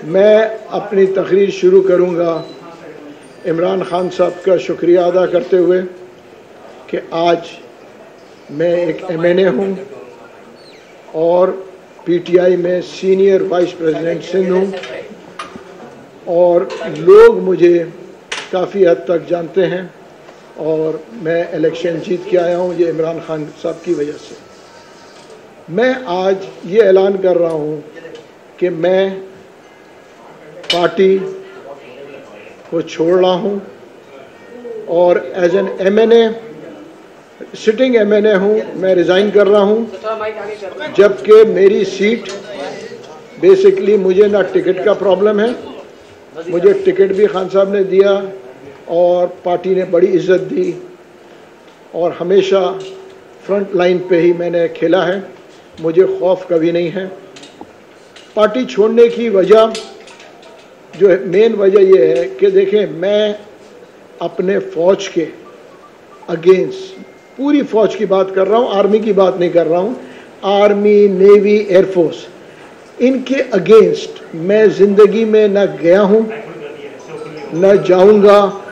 मैं अपनी तकरीर शुरू करूंगा इमरान खान साहब का शुक्रिया अदा करते हुए कि आज मैं एक MNA हूं और PTI में सीनियर वाइस प्रेसिडेंट सिंध हूं और लोग मुझे काफ़ी हद तक जानते हैं और मैं इलेक्शन जीत के आया हूं ये इमरान खान साहब की वजह से। मैं आज ये ऐलान कर रहा हूं कि मैं पार्टी को छोड़ रहा हूं और as an MNA sitting MNA हूं, मैं रिज़ाइन कर रहा हूं, जबकि मेरी सीट बेसिकली मुझे ना टिकट का प्रॉब्लम है, मुझे टिकट भी खान साहब ने दिया और पार्टी ने बड़ी इज़्ज़त दी और हमेशा फ्रंट लाइन पे ही मैंने खेला है, मुझे खौफ कभी नहीं है। पार्टी छोड़ने की वजह जो मेन वजह यह है कि देखें, मैं अपने फ़ौज के अगेंस्ट, पूरी फ़ौज की बात कर रहा हूँ, आर्मी की बात नहीं कर रहा हूँ, आर्मी, नेवी, एयरफोर्स, इनके अगेंस्ट मैं ज़िंदगी में न गया हूँ, न जाऊँगा